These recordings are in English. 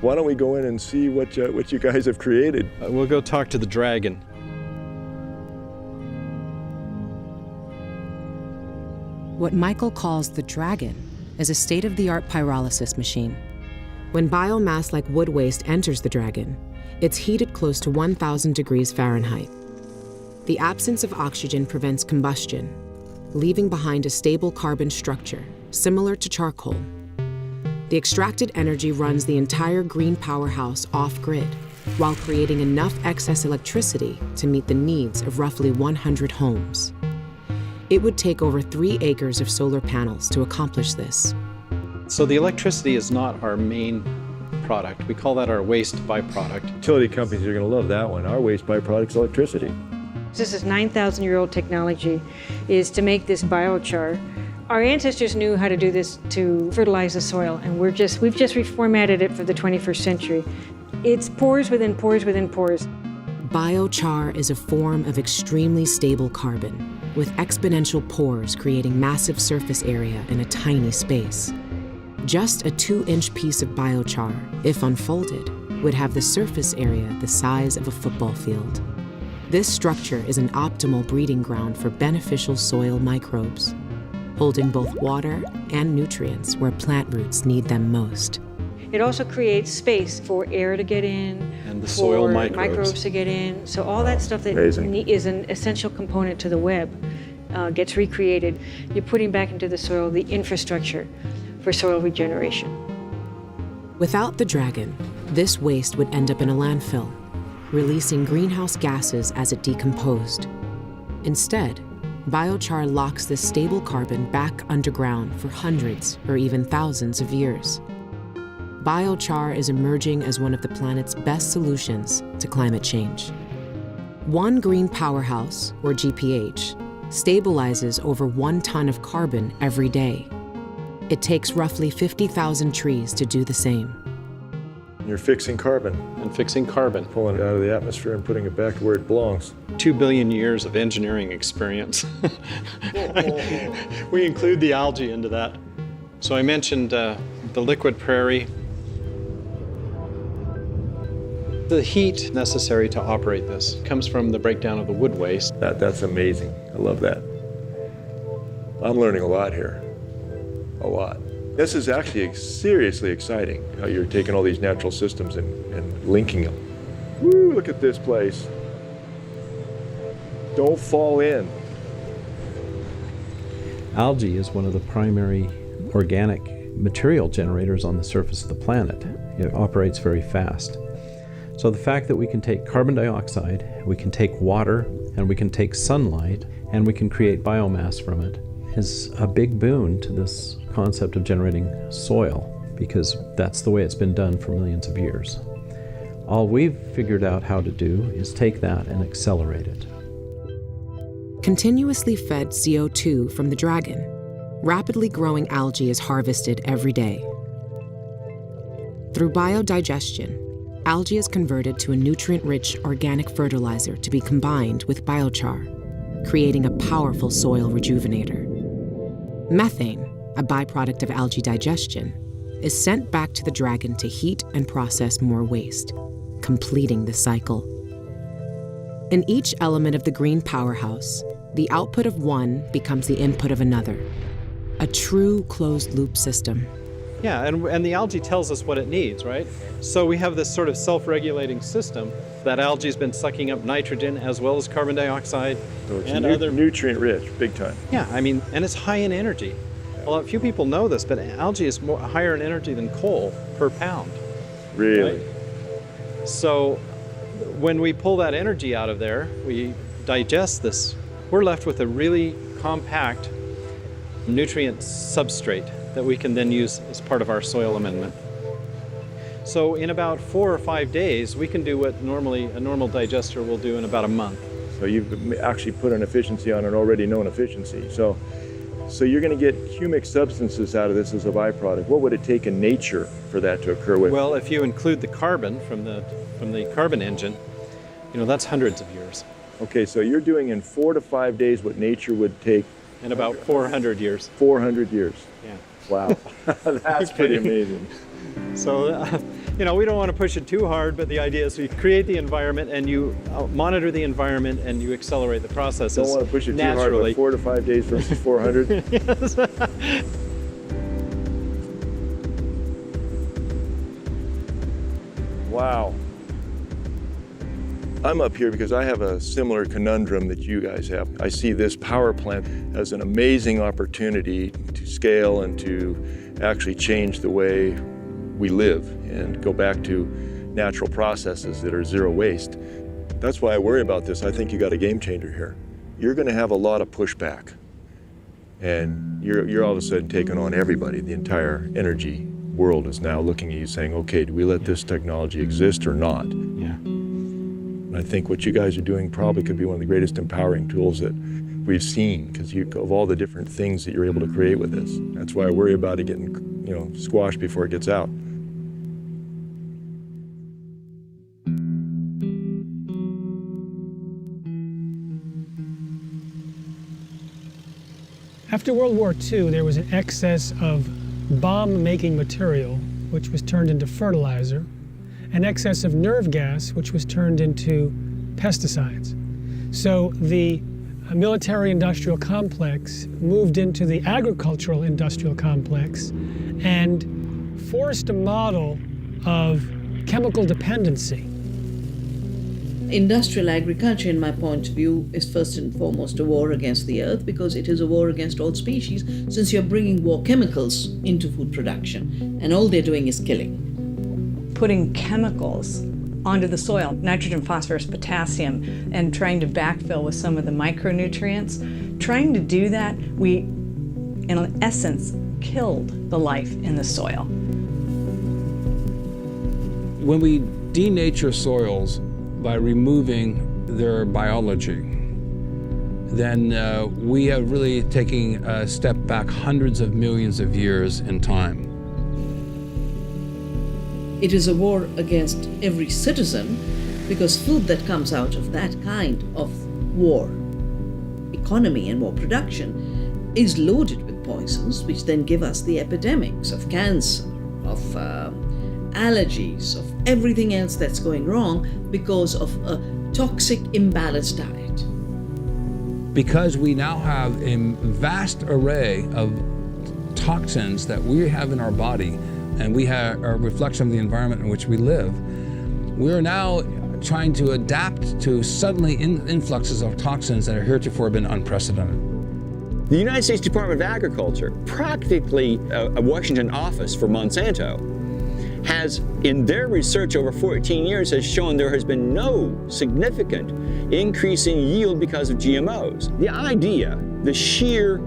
Why don't we go in and see what you guys have created? We'll go talk to the dragon. What Michael calls the dragon is a state-of-the-art pyrolysis machine. When biomass like wood waste enters the dragon, it's heated close to 1,000 degrees Fahrenheit. The absence of oxygen prevents combustion, leaving behind a stable carbon structure, similar to charcoal. The extracted energy runs the entire green powerhouse off-grid, while creating enough excess electricity to meet the needs of roughly 100 homes. It would take over 3 acres of solar panels to accomplish this. So the electricity is not our main product. We call that our waste byproduct. Utility companies are going to love that one. Our waste byproduct is electricity. This is 9,000-year-old technology, is to make this biochar. Our ancestors knew how to do this to fertilize the soil, and we've just reformatted it for the 21st century. It's pores within pores within pores. Biochar is a form of extremely stable carbon, with exponential pores creating massive surface area in a tiny space. Just a 2-inch piece of biochar, if unfolded, would have the surface area the size of a football field. This structure is an optimal breeding ground for beneficial soil microbes, holding both water and nutrients where plant roots need them most. It also creates space for air to get in, and the soil microbes to get in. So all that stuff that is an essential component to the web gets recreated. You're putting back into the soil the infrastructure for soil regeneration. Without the dragon, this waste would end up in a landfill, releasing greenhouse gases as it decomposed. Instead, biochar locks this stable carbon back underground for hundreds or even thousands of years. Biochar is emerging as one of the planet's best solutions to climate change. One green powerhouse, or GPH, stabilizes over 1 ton of carbon every day. It takes roughly 50,000 trees to do the same. You're fixing carbon. And fixing carbon. Pulling it out of the atmosphere and putting it back where it belongs. 2 billion years of engineering experience. We include the algae into that. So I mentioned the liquid prairie. The heat necessary to operate this comes from the breakdown of the wood waste. That's amazing. I love that. I'm learning a lot here. A lot. This is actually seriously exciting, how you're taking all these natural systems and linking them. Woo, look at this place. Don't fall in. Algae is one of the primary organic material generators on the surface of the planet. It operates very fast. So the fact that we can take carbon dioxide, we can take water, and we can take sunlight, and we can create biomass from it is a big boon to this concept of generating soil, because that's the way it's been done for millions of years. All we've figured out how to do is take that and accelerate it. Continuously fed CO2 from the dragon, rapidly growing algae is harvested every day. Through biodigestion, algae is converted to a nutrient-rich organic fertilizer to be combined with biochar, creating a powerful soil rejuvenator. Methane, a byproduct of algae digestion, is sent back to the dragon to heat and process more waste, completing the cycle. In each element of the green powerhouse, the output of one becomes the input of another, a true closed-loop system. Yeah, and the algae tells us what it needs, right? So we have this sort of self-regulating system. That algae's been sucking up nitrogen as well as carbon dioxide So it's and other nutrient rich, big time. Yeah, I mean, and it's high in energy. Well, a few people know this, but algae is higher in energy than coal per pound. Really? Right? So when we pull that energy out of there, we digest this, we're left with a really compact nutrient substrate that we can then use as part of our soil amendment. So in about 4 or 5 days, we can do what normally a normal digester will do in about a month. So you've actually put an efficiency on an already known efficiency. So you're going to get humic substances out of this as a byproduct. What would it take in nature for that to occur with? Well, if you include the carbon from the carbon engine, that's hundreds of years. Okay, so you're doing in 4 to 5 days what nature would take in about 400 years. 400 years. Yeah. Wow, that's pretty amazing. So, we don't want to push it too hard, but the idea is you create the environment and you monitor the environment and you accelerate the processes Don't want to push it naturally. too hard, but 4 to 5 days versus 400. Yes. Wow. I'm up here because I have a similar conundrum that you guys have. I see this power plant as an amazing opportunity to scale and to actually change the way we live and go back to natural processes that are zero waste. That's why I worry about this. I think you got a game changer here. You're going to have a lot of pushback, and you're all of a sudden taking on everybody. The entire energy world is now looking at you saying, okay, do we let this technology exist or not? Yeah. I think what you guys are doing probably could be one of the greatest empowering tools that we've seen, because of all the different things that you're able to create with this. That's why I worry about it getting, squashed before it gets out. After World War II, there was an excess of bomb-making material, which was turned into fertilizer, an excess of nerve gas, which was turned into pesticides. So the military-industrial complex moved into the agricultural-industrial complex and forced a model of chemical dependency. Industrial agriculture, in my point of view, is first and foremost a war against the earth, because it is a war against all species, since you're bringing war chemicals into food production, and all they're doing is killing. Putting chemicals onto the soil, nitrogen, phosphorus, potassium, and trying to backfill with some of the micronutrients. Trying to do that, we, in essence, killed the life in the soil. When we denature soils by removing their biology, then we are really taking a step back hundreds of millions of years in time. It is a war against every citizen, because food that comes out of that kind of war economy and war production is loaded with poisons, which then give us the epidemics of cancer, of allergies, of everything else that's going wrong because of a toxic, imbalanced diet. Because we now have a vast array of toxins that we have in our body, and we have a reflection of the environment in which we live, we are now trying to adapt to suddenly influxes of toxins that have heretofore been unprecedented. The United States Department of Agriculture, practically a Washington office for Monsanto, has, in their research over 14 years, has shown there has been no significant increase in yield because of GMOs. The idea, the sheer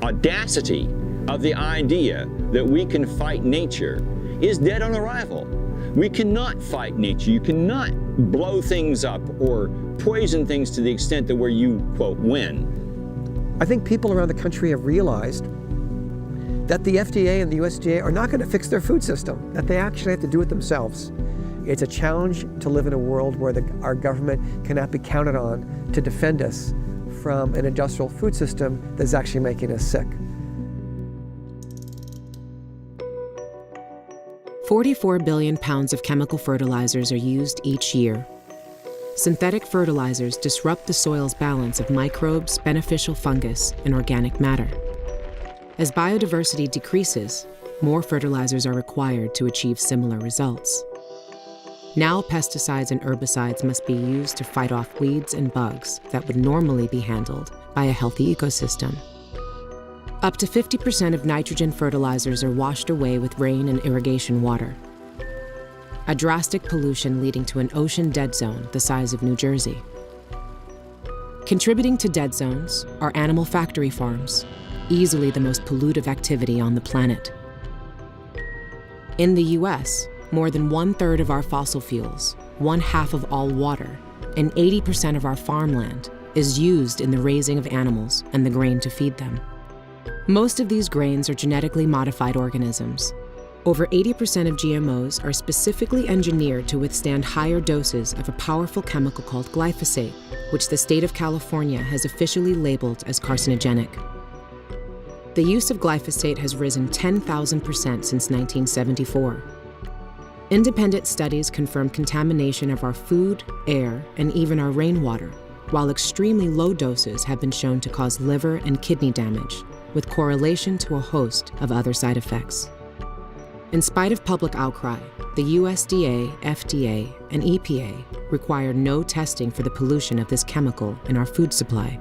audacity of the idea that we can fight nature is dead on arrival. We cannot fight nature. You cannot blow things up or poison things to the extent that where you, quote, win. I think people around the country have realized that the FDA and the USDA are not going to fix their food system, that they actually have to do it themselves. It's a challenge to live in a world where our government cannot be counted on to defend us from an industrial food system that's actually making us sick. 44 billion pounds of chemical fertilizers are used each year. Synthetic fertilizers disrupt the soil's balance of microbes, beneficial fungus, and organic matter. As biodiversity decreases, more fertilizers are required to achieve similar results. Now pesticides and herbicides must be used to fight off weeds and bugs that would normally be handled by a healthy ecosystem. Up to 50% of nitrogen fertilizers are washed away with rain and irrigation water. A drastic pollution leading to an ocean dead zone the size of New Jersey. Contributing to dead zones are animal factory farms, easily the most pollutive activity on the planet. In the US, more than 1/3 of our fossil fuels, 1/2 of all water, and 80% of our farmland is used in the raising of animals and the grain to feed them. Most of these grains are genetically modified organisms. Over 80% of GMOs are specifically engineered to withstand higher doses of a powerful chemical called glyphosate, which the state of California has officially labeled as carcinogenic. The use of glyphosate has risen 10,000% since 1974. Independent studies confirm contamination of our food, air, and even our rainwater, while extremely low doses have been shown to cause liver and kidney damage, with correlation to a host of other side effects. In spite of public outcry, the USDA, FDA, and EPA require no testing for the pollution of this chemical in our food supply.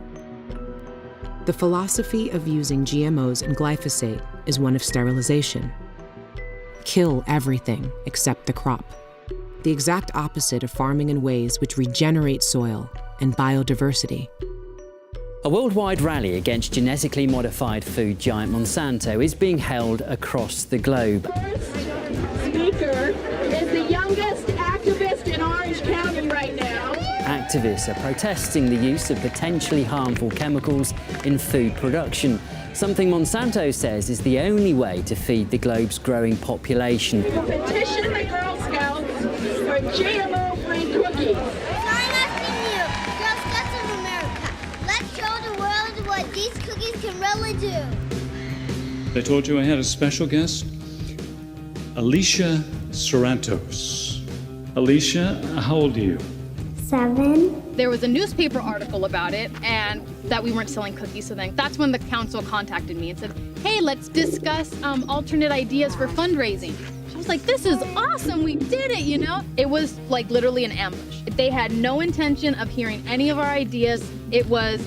The philosophy of using GMOs and glyphosate is one of sterilization. Kill everything except the crop. The exact opposite of farming in ways which regenerate soil and biodiversity. A worldwide rally against genetically modified food giant Monsanto is being held across the globe. First speaker is the youngest activist in Orange County right now. Activists are protesting the use of potentially harmful chemicals in food production, something Monsanto says is the only way to feed the globe's growing population. Petition the Girl Scouts for GMO-free cookies. I'm asking you, Girl Scouts of America, let's show the world what these cookies can really do. I told you I had a special guest, Alicia Sorrentos. Alicia, how old are you? 7. There was a newspaper article about it and that we weren't selling cookies, so then that's when the council contacted me and said, hey, let's discuss alternate ideas for fundraising. I was like, this is awesome, we did it, you know? It was like literally an ambush. They had no intention of hearing any of our ideas. It was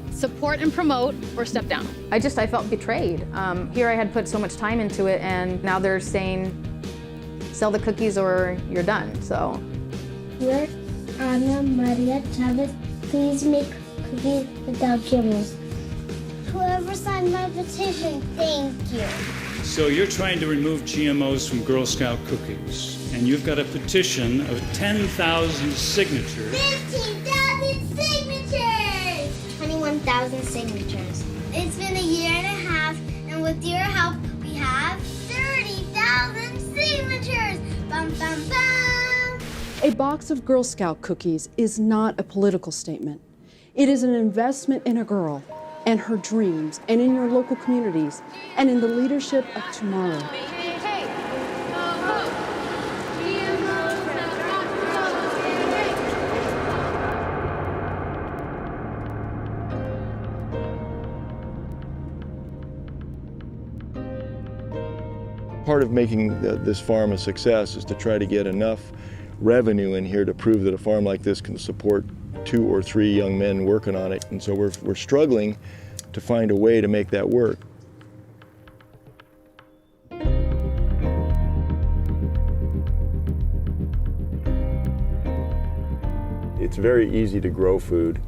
support and promote or step down. I felt betrayed. Here I had put so much time into it and now they're saying, sell the cookies or you're done, so. You're Ana Maria Chavez, please make cookies without GMOs. Whoever signed my petition, thank you. So you're trying to remove GMOs from Girl Scout cookies, and you've got a petition of 10,000 signatures. 15,000 signatures! 21,000 signatures. It's been a year and a half, and with your help, we have 30,000 signatures! Bum, bum, bum! A box of Girl Scout cookies is not a political statement. It is an investment in a girl and her dreams and in your local communities and in the leadership of tomorrow. Part of making this farm a success is to try to get enough revenue in here to prove that a farm like this can support 2 or 3 young men working on it. And so we're struggling to find a way to make that work. It's very easy to grow food.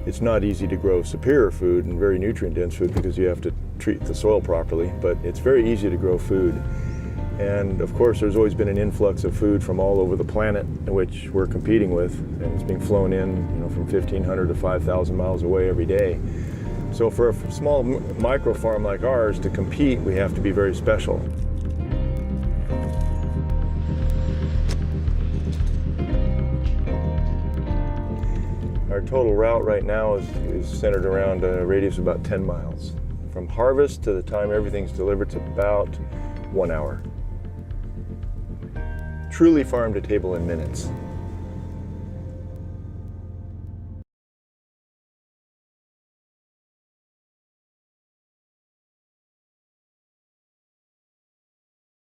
It's not easy to grow superior food and very nutrient-dense food because you have to treat the soil properly, but it's very easy to grow food. And of course, there's always been an influx of food from all over the planet, which we're competing with, and it's being flown in, from 1,500 to 5,000 miles away every day. So for a small micro farm like ours to compete, we have to be very special. Our total route right now is centered around a radius of about 10 miles. From harvest to the time everything's delivered, it's about 1 hour. Truly farm to table in minutes.